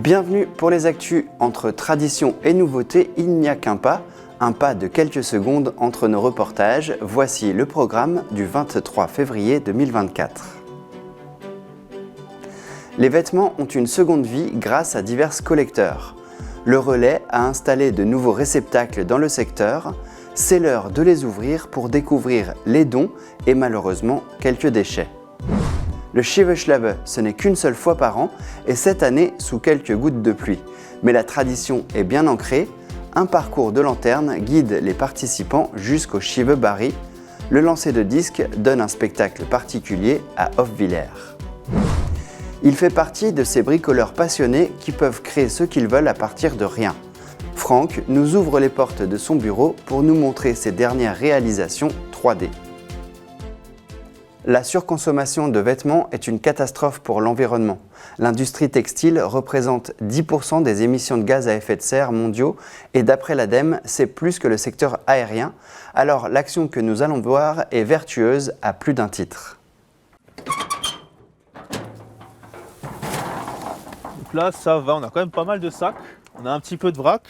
Bienvenue pour les actus. Entre tradition et nouveauté, il n'y a qu'un pas de quelques secondes entre nos reportages. Voici le programme du 23 février 2024. Les vêtements ont une seconde vie grâce à divers collecteurs. Le Relais a installé de nouveaux réceptacles dans le secteur. C'est l'heure de les ouvrir pour découvrir les dons et malheureusement quelques déchets. Le Schiebeschlabe, ce n'est qu'une seule fois par an et cette année sous quelques gouttes de pluie. Mais la tradition est bien ancrée. Un parcours de lanterne guide les participants jusqu'au Schiebebarri. Le lancer de disques donne un spectacle particulier à Hofwiller. Il fait partie de ces bricoleurs passionnés qui peuvent créer ce qu'ils veulent à partir de rien. Franck nous ouvre les portes de son bureau pour nous montrer ses dernières réalisations 3D. La surconsommation de vêtements est une catastrophe pour l'environnement. L'industrie textile représente 10% des émissions de gaz à effet de serre mondiaux et d'après l'ADEME, c'est plus que le secteur aérien. Alors l'action que nous allons voir est vertueuse à plus d'un titre. Donc là, ça va, on a quand même pas mal de sacs, on a un petit peu de vrac.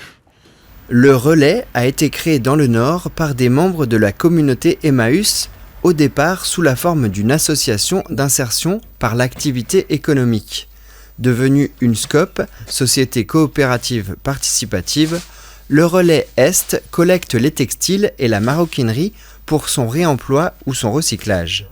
Le Relais a été créé dans le Nord par des membres de la communauté Emmaüs, au départ sous la forme d'une association d'insertion par l'activité économique. Devenue une SCOP, Société coopérative participative, le Relais Est collecte les textiles et la maroquinerie pour son réemploi ou son recyclage.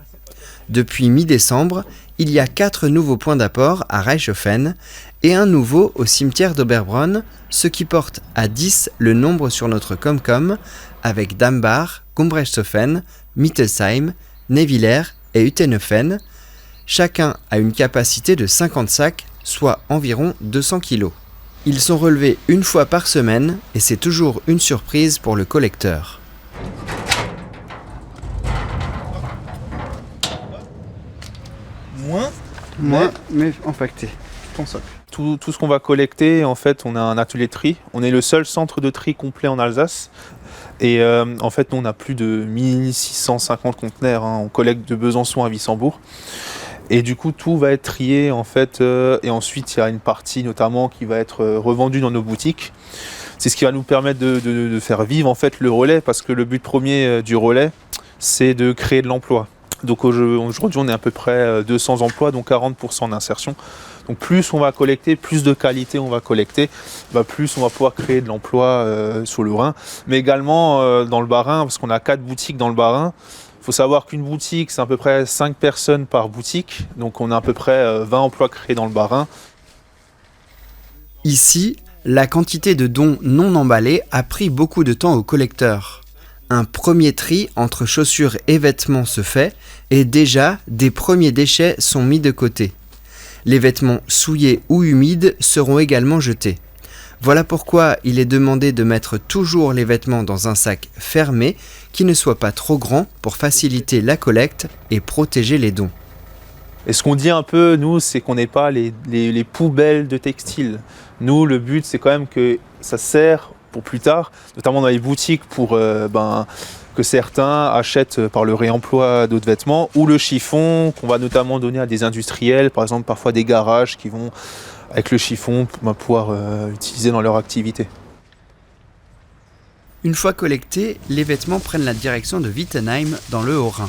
Depuis mi-décembre, il y a 4 nouveaux points d'apport à Reichshofen et un nouveau au cimetière d'Oberbronn, ce qui porte à 10 le nombre sur notre Comcom avec Dambach, Gumbrechtshofen, Mittelsheim, Neviller et Utenhofen. Chacun a une capacité de 50 sacs, soit environ 200 kg. Ils sont relevés une fois par semaine et c'est toujours une surprise pour le collecteur. Moins, mais empaqueté. Ton socle. Tout ce qu'on va collecter, en fait, on a un atelier de tri. On est le seul centre de tri complet en Alsace. Et en fait, nous, on a plus de 1650 conteneurs. On collecte de Besançon à Wissembourg. Et du coup, tout va être trié, en fait. Et ensuite, il y a une partie, notamment, qui va être revendue dans nos boutiques. C'est ce qui va nous permettre de faire vivre, en fait, le Relais. Parce que le but premier du Relais, c'est de créer de l'emploi. Donc aujourd'hui, on est à peu près 200 emplois, donc 40% d'insertion. Donc plus on va collecter, plus de qualité on va collecter, plus on va pouvoir créer de l'emploi sur le Rhin. Mais également dans le Bas-Rhin, parce qu'on a 4 boutiques dans le Bas-Rhin. Il faut savoir qu'une boutique, c'est à peu près 5 personnes par boutique. Donc on a à peu près 20 emplois créés dans le Bas-Rhin. Ici, la quantité de dons non emballés a pris beaucoup de temps aux collecteurs. Un premier tri entre chaussures et vêtements se fait et déjà des premiers déchets sont mis de côté. Les vêtements souillés ou humides seront également jetés. Voilà pourquoi il est demandé de mettre toujours les vêtements dans un sac fermé qui ne soit pas trop grand pour faciliter la collecte et protéger les dons. Et ce qu'on dit un peu, nous, c'est qu'on n'est pas les poubelles de textiles. Nous, le but, c'est quand même que ça sert pour plus tard, notamment dans les boutiques pour que certains achètent par le réemploi d'autres vêtements, ou le chiffon qu'on va notamment donner à des industriels, par exemple parfois des garages qui vont avec le chiffon pouvoir utiliser dans leur activité. Une fois collectés, les vêtements prennent la direction de Wittenheim dans le Haut-Rhin.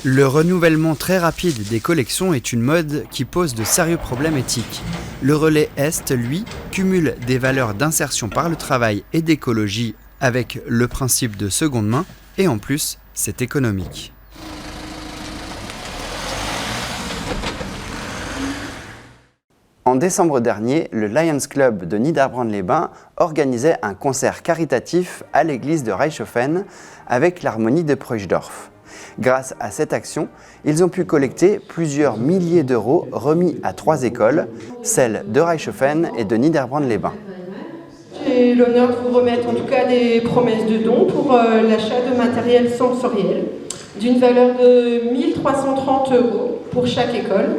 Le renouvellement très rapide des collections est une mode qui pose de sérieux problèmes éthiques. Le Relais Est, lui, cumule des valeurs d'insertion par le travail et d'écologie avec le principe de seconde main, et en plus, c'est économique. En décembre dernier, le Lions Club de Niederbronn-les-Bains organisait un concert caritatif à l'église de Reichshofen avec l'harmonie de Preuchdorf. Grâce à cette action, ils ont pu collecter plusieurs milliers d'euros remis à 3 écoles, celles de Reichshofen et de Niederbronn-les-Bains. J'ai l'honneur de vous remettre en tout cas des promesses de dons pour l'achat de matériel sensoriel d'une valeur de 1 330 € pour chaque école.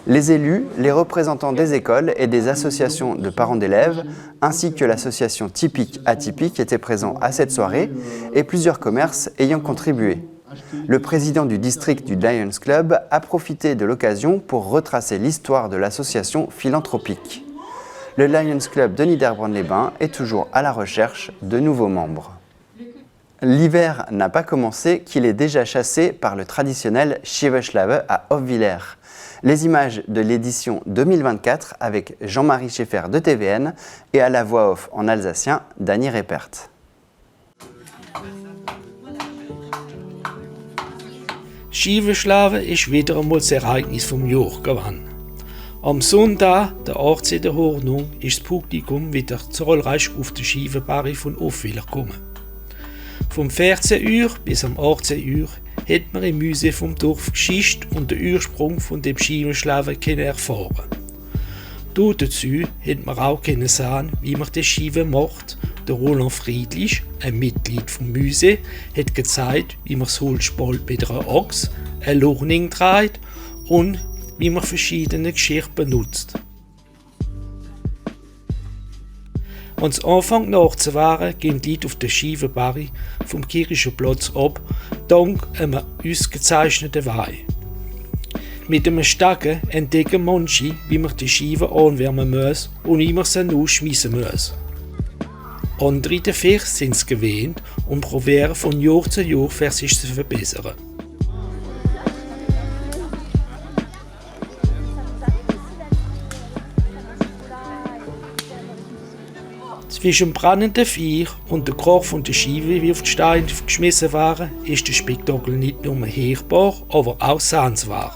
Les élus, les représentants des écoles et des associations de parents d'élèves, ainsi que l'association Typique Atypique étaient présents à cette soirée et plusieurs commerces ayant contribué. Le président du district du Lions Club a profité de l'occasion pour retracer l'histoire de l'association philanthropique. Le Lions Club de Niederbronn-les-Bains est toujours à la recherche de nouveaux membres. L'hiver n'a pas commencé qu'il est déjà chassé par le traditionnel Schieveschlave à Hofwiller. Les images de l'édition 2024 avec Jean-Marie Schaeffer de TVN et à la voix off en alsacien Dany Reppert. Schieveschlave ist wieder einmal das Ereignis vom Jahr gewesen. Am Sonntag, der 18. Hornung, ist das Publikum wieder zahlreich auf die Schievenbarre von Hofwiller gekommen. Vom 14 Uhr bis am 18 Uhr hat man im Museum vom Dorf Geschichte und den Ursprung von dem Schievenschlave erfahren. Dazu hat man auch sehen, wie man die Schieven macht. Der Roland Friedlich, ein Mitglied vom Museum, hat gezeigt, wie man das Holzspalt mit einer Axt, ein Lochning dreht und wie man verschiedene Geschirr benutzt. Wenn es Anfang nachts war, gehen die Leute auf der Schievenbarre vom Kirchenplatz ab, dank einem ausgezeichneten Wein. Mit einem Stecken entdecken manche, wie man die Schieven anwärmen muss und wie man sie ausschmeissen muss. Andere dafür sind es gewöhnt und probieren von Jahr zu Jahr sich zu verbessern. Zwischen dem brennenden Feuer und dem Krach von der Scheibe, wie auf die Steine geschmissen waren, ist der Spektakel nicht nur hörbar, aber auch sehenswert.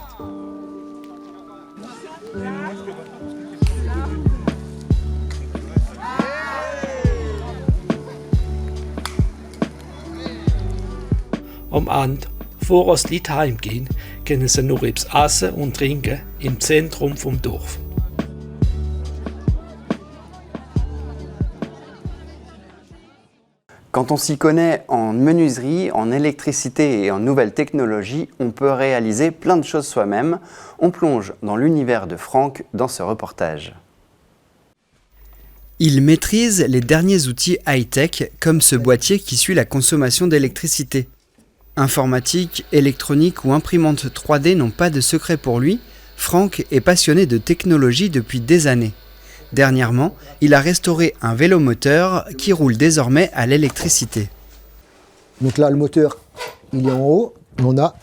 Am Ende, bevor die Leute heimgehen, können sie noch etwas essen und trinken im Zentrum des Dorfes. Quand on s'y connaît en menuiserie, en électricité et en nouvelles technologies, on peut réaliser plein de choses soi-même. On plonge dans l'univers de Franck dans ce reportage. Il maîtrise les derniers outils high-tech, comme ce boîtier qui suit la consommation d'électricité. Informatique, électronique ou imprimante 3D n'ont pas de secret pour lui. Franck est passionné de technologie depuis des années. Dernièrement, il a restauré un vélomoteur qui roule désormais à l'électricité. Donc là, le moteur, il est en haut. On a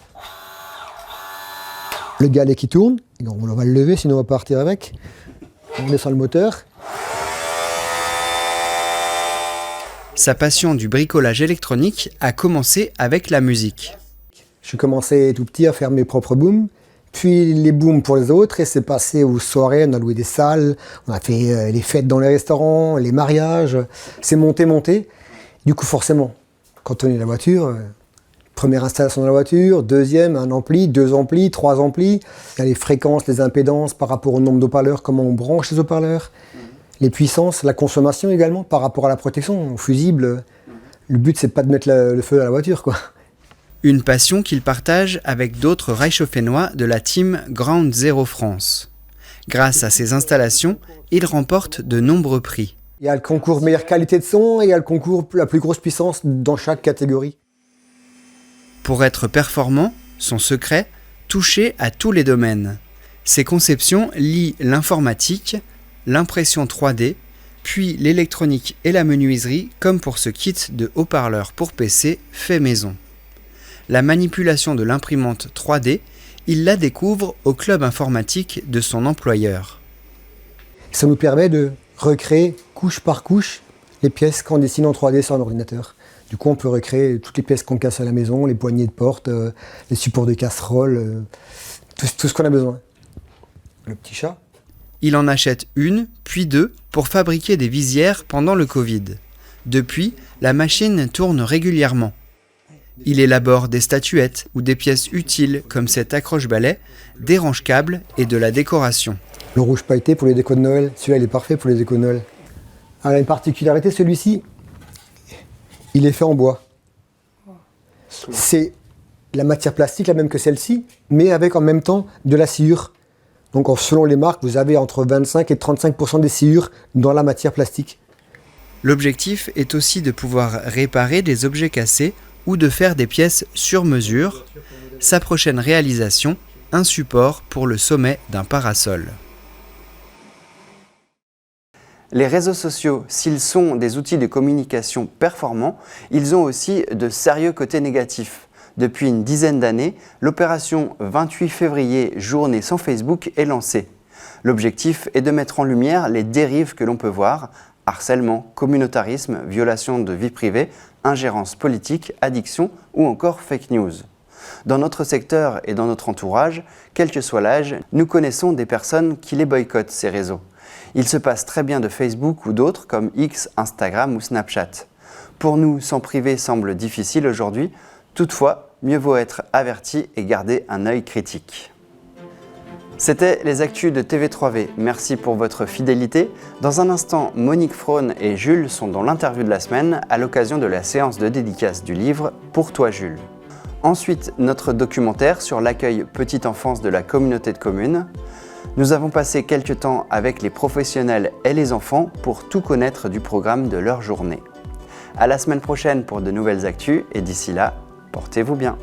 le galet qui tourne. On va le lever, sinon on va partir avec. On descend le moteur. Sa passion du bricolage électronique a commencé avec la musique. Je commençais tout petit à faire mes propres booms. Puis les booms pour les autres, et c'est passé aux soirées, on a loué des salles, on a fait les fêtes dans les restaurants, les mariages, c'est monté. Du coup forcément, quand on est dans la voiture, première installation dans la voiture, deuxième, un ampli, 2 amplis, 3 amplis, il y a les fréquences, les impédances par rapport au nombre d'haut-parleurs, comment on branche les haut-parleurs, les puissances, la consommation également par rapport à la protection, au fusible. Le but c'est pas de mettre le feu à la voiture quoi. Une passion qu'il partage avec d'autres Reichshoffennois de la team Ground Zero France. Grâce à ses installations, il remporte de nombreux prix. Il y a le concours meilleure qualité de son et il y a le concours la plus grosse puissance dans chaque catégorie. Pour être performant, son secret, toucher à tous les domaines. Ses conceptions lient l'informatique, l'impression 3D, puis l'électronique et la menuiserie, comme pour ce kit de haut-parleurs pour PC fait maison. La manipulation de l'imprimante 3D, il la découvre au club informatique de son employeur. Ça nous permet de recréer couche par couche les pièces qu'on dessine en 3D sur un ordinateur. Du coup, on peut recréer toutes les pièces qu'on casse à la maison, les poignées de porte, les supports de casserole, tout ce qu'on a besoin. Le petit chat. Il en achète 1, puis 2 pour fabriquer des visières pendant le Covid. Depuis, la machine tourne régulièrement. Il élabore des statuettes ou des pièces utiles comme cet accroche-balai, des range-câbles et de la décoration. Le rouge pailleté pour les décos de Noël, celui-là il est parfait pour les décos de Noël. Alors, une particularité, celui-ci, il est fait en bois. C'est la matière plastique, la même que celle-ci, mais avec en même temps de la sciure. Donc selon les marques, vous avez entre 25 et 35% des sciures dans la matière plastique. L'objectif est aussi de pouvoir réparer des objets cassés ou de faire des pièces sur mesure. Sa prochaine réalisation, un support pour le sommet d'un parasol. Les réseaux sociaux, s'ils sont des outils de communication performants, ils ont aussi de sérieux côtés négatifs. Depuis une dizaine d'années, l'opération 28 février, journée sans Facebook, est lancée. L'objectif est de mettre en lumière les dérives que l'on peut voir, harcèlement, communautarisme, violation de vie privée, ingérence politique, addiction ou encore fake news. Dans notre secteur et dans notre entourage, quel que soit l'âge, nous connaissons des personnes qui les boycottent, ces réseaux. Il se passe très bien de Facebook ou d'autres comme X, Instagram ou Snapchat. Pour nous, s'en priver semble difficile aujourd'hui. Toutefois, mieux vaut être averti et garder un œil critique. C'était les actus de TV3V. Merci pour votre fidélité. Dans un instant, Monique Fraune et Jules sont dans l'interview de la semaine à l'occasion de la séance de dédicace du livre « Pour toi Jules ». Ensuite, notre documentaire sur l'accueil petite enfance de la communauté de communes. Nous avons passé quelques temps avec les professionnels et les enfants pour tout connaître du programme de leur journée. À la semaine prochaine pour de nouvelles actus et d'ici là, portez-vous bien.